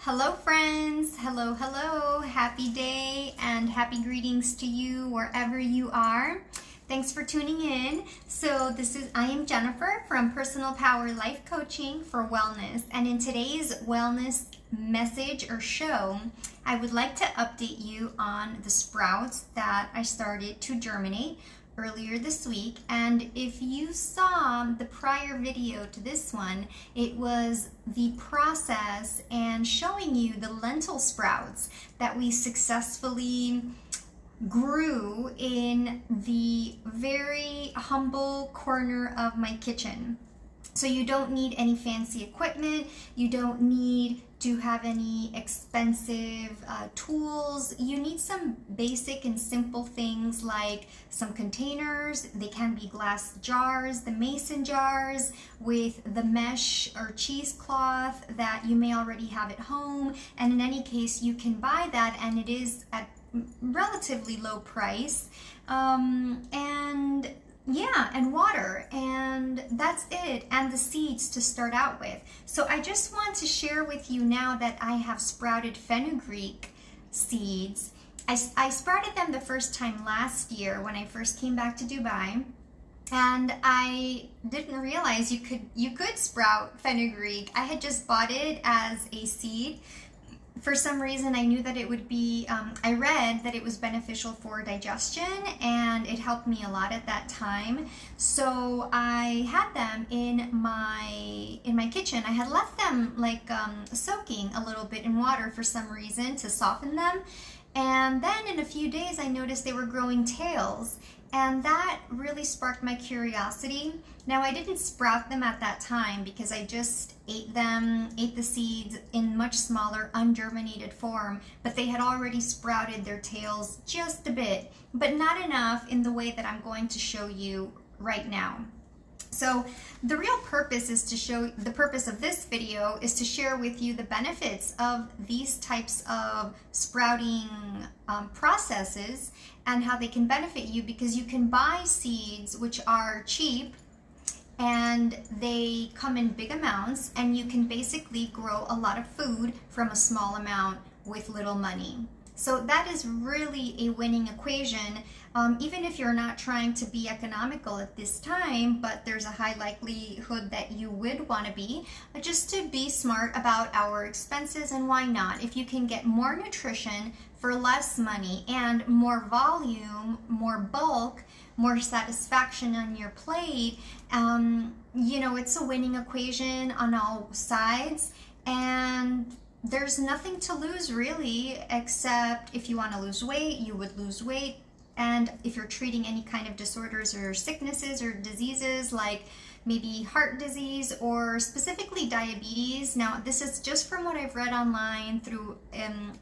Hello friends, hello, happy day and happy greetings to you wherever you are. Thanks for tuning in. I am Jennifer from Personal Power Life Coaching for Wellness, and in today's wellness message or show, I would like to update you on the sprouts that I started to germinate earlier this week. And if you saw the prior video to this one, it was the process and showing you the lentil sprouts that we successfully grew in the very humble corner of my kitchen. So you don't need any fancy equipment, you don't need to have any expensive tools. You need some basic and simple things like some containers. They can be glass jars, the mason jars with the mesh or cheesecloth that you may already have at home. And in any case, you can buy that, and it is at relatively low price. And water, and that's it, and the seeds to start out with. So I just want to share with you now that I have sprouted fenugreek seeds. I sprouted them the first time last year when I first came back to Dubai, and I didn't realize you could sprout fenugreek. I had just bought it as a seed. For some reason, I knew that it would be, I read that it was beneficial for digestion, and it helped me a lot at that time. So I had them in my kitchen. I had left them like soaking a little bit in water for some reason to soften them. And then in a few days, I noticed they were growing tails, and that really sparked my curiosity. Now, I didn't sprout them at that time because I just ate the seeds in much smaller, ungerminated form, but they had already sprouted their tails just a bit, but not enough in the way that I'm going to show you right now. So the real purpose the purpose of this video is to share with you the benefits of these types of sprouting processes and how they can benefit you, because you can buy seeds which are cheap and they come in big amounts, and you can basically grow a lot of food from a small amount with little money. So that is really a winning equation, even if you're not trying to be economical at this time, but there's a high likelihood that you would want to be, just to be smart about our expenses. And why not? If you can get more nutrition for less money and more volume, more bulk, more satisfaction on your plate, it's a winning equation on all sides. And there's nothing to lose really, except if you want to lose weight, you would lose weight. And if you're treating any kind of disorders or sicknesses or diseases like maybe heart disease or specifically diabetes. Now, this is just from what I've read online through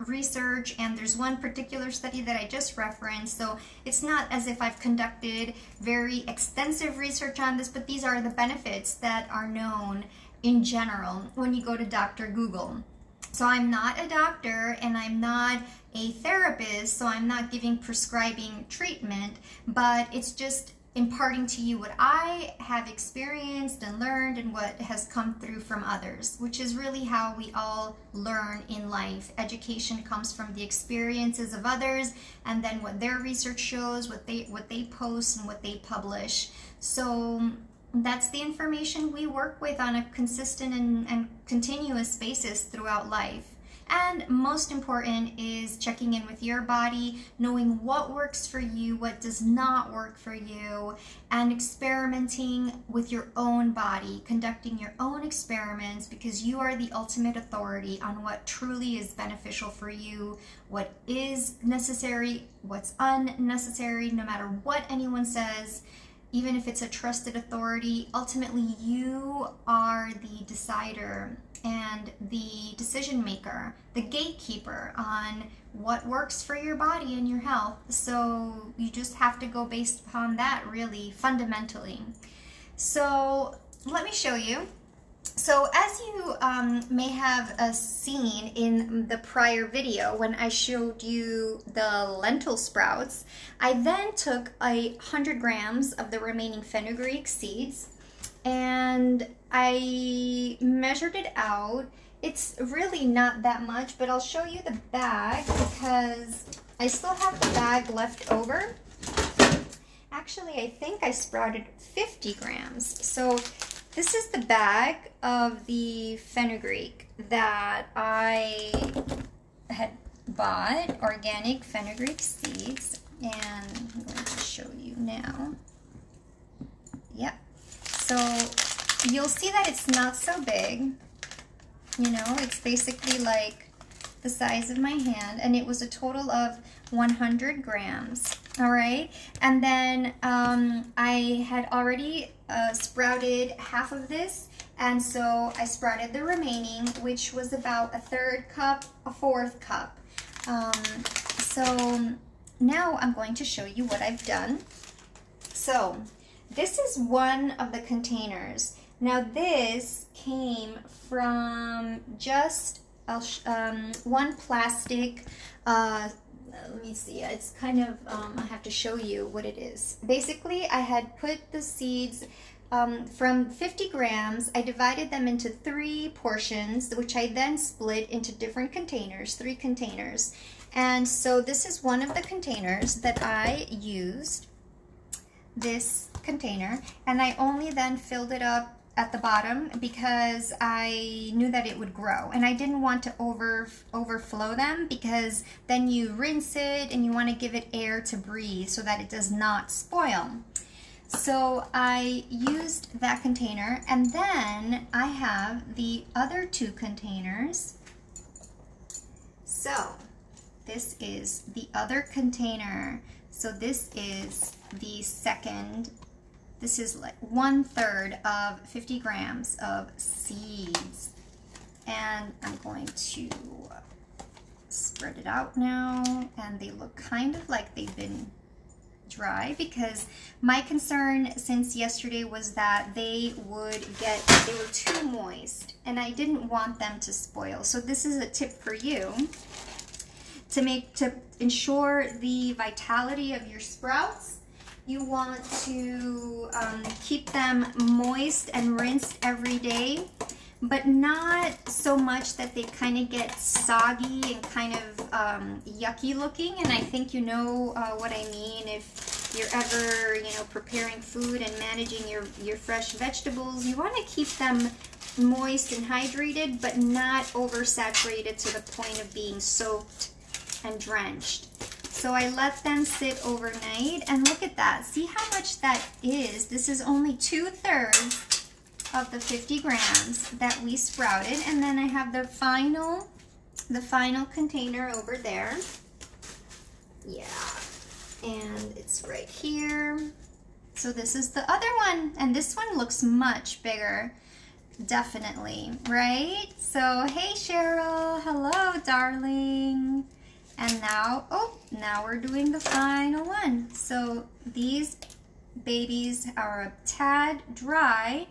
research, and there's one particular study that I just referenced, so it's not as if I've conducted very extensive research on this, but these are the benefits that are known in general when you go to Dr. Google. So I'm not a doctor and I'm not a therapist, so I'm not prescribing treatment, but it's just imparting to you what I have experienced and learned and what has come through from others, which is really how we all learn in life. Education comes from the experiences of others, and then what their research shows, what they post and what they publish. So that's the information we work with on a consistent and continuous basis throughout life. And most important is checking in with your body, knowing what works for you, what does not work for you, and experimenting with your own body, conducting your own experiments, because you are the ultimate authority on what truly is beneficial for you, what is necessary, what's unnecessary. No matter what anyone says, even if it's a trusted authority, ultimately you are the decider and the decision maker, the gatekeeper on what works for your body and your health. So you just have to go based upon that, really, fundamentally. So let me show you. So as you may have seen in the prior video when I showed you the lentil sprouts, I then took 100 grams of the remaining fenugreek seeds and I measured it out It's really not that much, but I'll show you the bag because I still have the bag left over. Actually, I think I sprouted 50 grams. So this is the bag of the fenugreek that I had bought, organic fenugreek seeds, and I'm going to show you now. Yep. So you'll see that it's not so big. You know, it's basically like the size of my hand, and it was a total of 100 grams. All right, and then I had already sprouted half of this, and so I sprouted the remaining, which was about a third cup, a fourth cup. So now I'm going to show you what I've done. So this is one of the containers. Now this came from just one plastic, let me see, it's kind of, I have to show you what it is. Basically, I had put the seeds from 50 grams, I divided them into 3 portions, which I then split into different containers, 3 containers. And so this is one of the containers that I used, this container, and I only then filled it up at the bottom because I knew that it would grow, and I didn't want to overflow them because then you rinse it and you want to give it air to breathe so that it does not spoil. So I used that container, and then I have the other 2 containers. So this is the other container. So this is the second. This is like 1/3 of 50 grams of seeds. And I'm going to spread it out now. And they look kind of like they've been dry, because my concern since yesterday was that they were too moist and I didn't want them to spoil. So this is a tip for you to ensure the vitality of your sprouts. You want to keep them moist and rinsed every day, but not so much that they kind of get soggy and kind of yucky looking. And I think you know what I mean. If you're ever, you know, preparing food and managing your fresh vegetables, you want to keep them moist and hydrated, but not oversaturated to the point of being soaked and drenched. So I let them sit overnight, and look at that. See how much that is? This is only 2/3 of the 50 grams that we sprouted. And then I have the final container over there. Yeah, and it's right here. So this is the other one, and this one looks much bigger, definitely, right? So hey Cheryl, hello darling. And now, now we're doing the final one. So these babies are a tad dry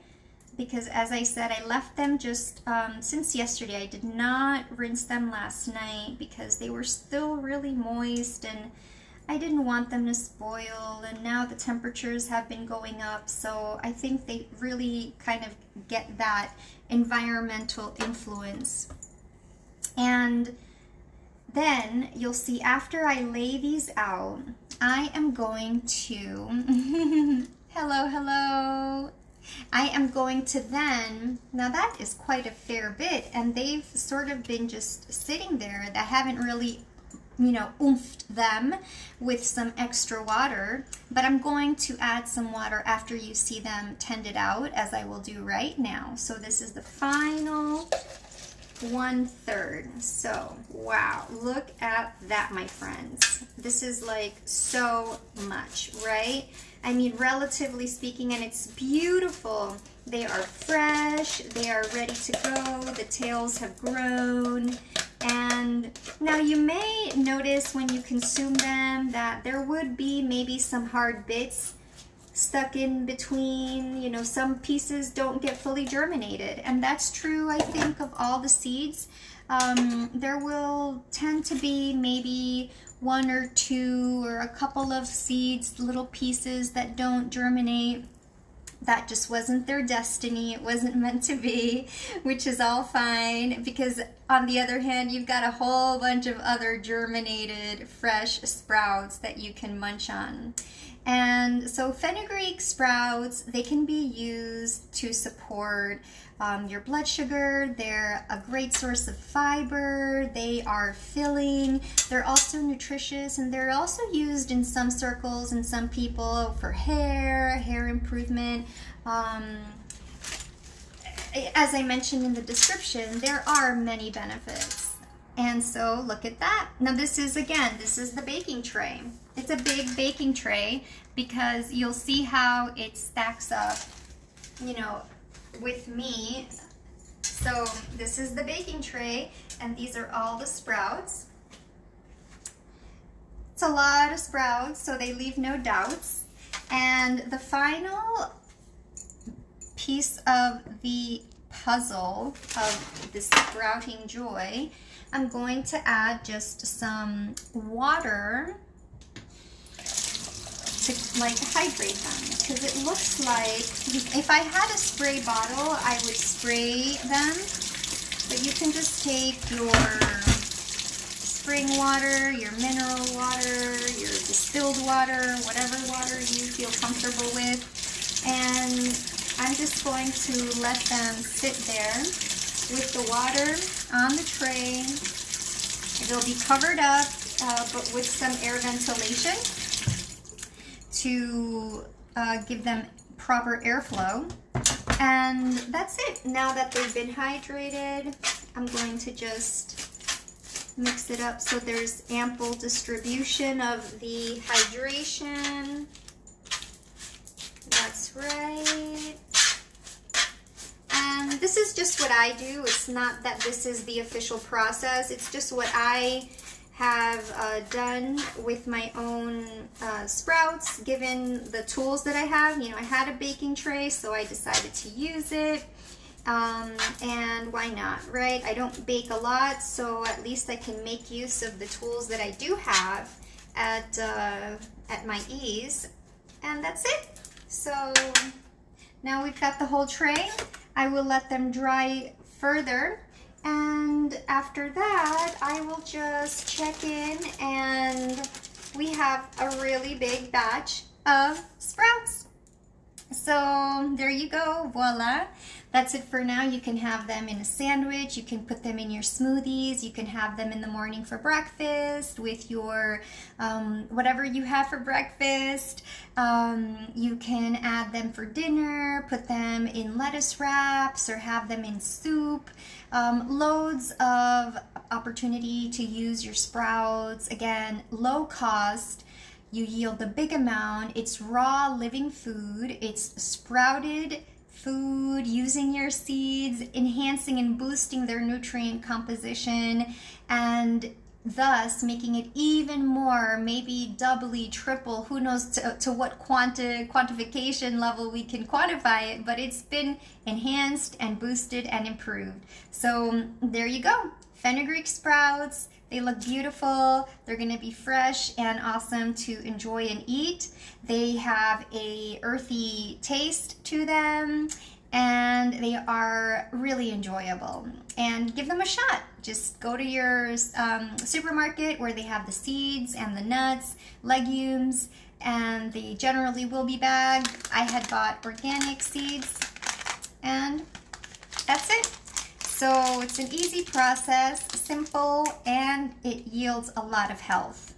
because, as I said, I left them just since yesterday. I did not rinse them last night because they were still really moist and I didn't want them to spoil. And now the temperatures have been going up, so I think they really kind of get that environmental influence. And then you'll see after I lay these out, I am going to, hello. I am going to then, now that is quite a fair bit, and they've sort of been just sitting there. I haven't really, you know, oomphed them with some extra water, but I'm going to add some water after you see them tended out, as I will do right now. So this is the final 1/3. So wow, look at that, my friends. This is like so much, right? I mean, relatively speaking, and it's beautiful. They are fresh, they are ready to go, the tails have grown. And now you may notice when you consume them that there would be maybe some hard bits stuck in between. You know, some pieces don't get fully germinated, and that's true, I think, of all the seeds. There will tend to be maybe 1 or 2 or a couple of seeds, little pieces that don't germinate. that just wasn't their destiny. It wasn't meant to be, which is all fine, because on the other hand, you've got a whole bunch of other germinated fresh sprouts that you can munch on. And so fenugreek sprouts, they can be used to support your blood sugar. They're a great source of fiber. They are filling. They're also nutritious, and they're also used in some circles and some people for hair improvement. As I mentioned in the description, there are many benefits. And so look at that. Now this is the baking tray. It's a big baking tray because you'll see how it stacks up, with me. So this is the baking tray, and these are all the sprouts. It's a lot of sprouts, so they leave no doubts. And the final piece of the puzzle of the sprouting joy, I'm going to add just some water to hydrate them, because it looks like if I had a spray bottle I would spray them, but you can just take your spring water, your mineral water, your distilled water, whatever water you feel comfortable with, and I'm just going to let them sit there with the water on the tray. It'll be covered up, but with some air ventilation to give them proper airflow. And that's it. Now that they've been hydrated, I'm going to just mix it up so there's ample distribution of the hydration. That's right. And this is just what I do. It's not that this is the official process. It's just what I have done with my own sprouts, given the tools that I have. I had a baking tray, so I decided to use it. And why not, right? I don't bake a lot, so at least I can make use of the tools that I do have at my ease. And that's it. So now we've got the whole tray. I will let them dry further, and after that I will just check in, and we have a really big batch of sprouts. So there you go, voila. That's it for now. You can have them in a sandwich, you can put them in your smoothies, you can have them in the morning for breakfast with your whatever you have for breakfast. You can add them for dinner, put them in lettuce wraps, or have them in soup. Loads of opportunity to use your sprouts. Again, low cost. You yield the big amount. It's raw living food. It's sprouted food using your seeds, enhancing and boosting their nutrient composition, and thus making it even more, maybe doubly, triple, who knows to what quantification level we can quantify it, but it's been enhanced and boosted and improved. So there you go, fenugreek sprouts. They look beautiful. They're going to be fresh and awesome to enjoy and eat. They have a earthy taste to them, and they are really enjoyable. And give them a shot. Just go to your supermarket where they have the seeds and the nuts, legumes, and they generally will be bagged. I had bought organic seeds, and that's it. So it's an easy process, simple, and it yields a lot of health.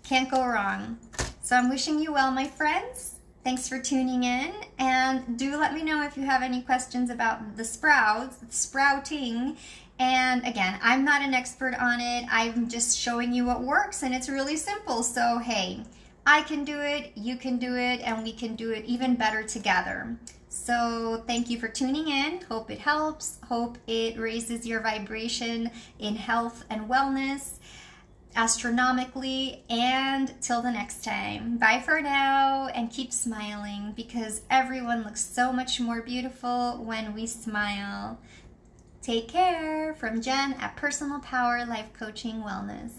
Can't go wrong. So I'm wishing you well, my friends. Thanks for tuning in, and do let me know if you have any questions about the sprouts, sprouting. And again, I'm not an expert on it. I'm just showing you what works, and it's really simple. So hey, I can do it, you can do it, and we can do it even better together. So thank you for tuning in. Hope it helps. Hope it raises your vibration in health and wellness astronomically. And till the next time, bye for now, and keep smiling, because everyone looks so much more beautiful when we smile. Take care. From Jen at Personal Power Life Coaching Wellness.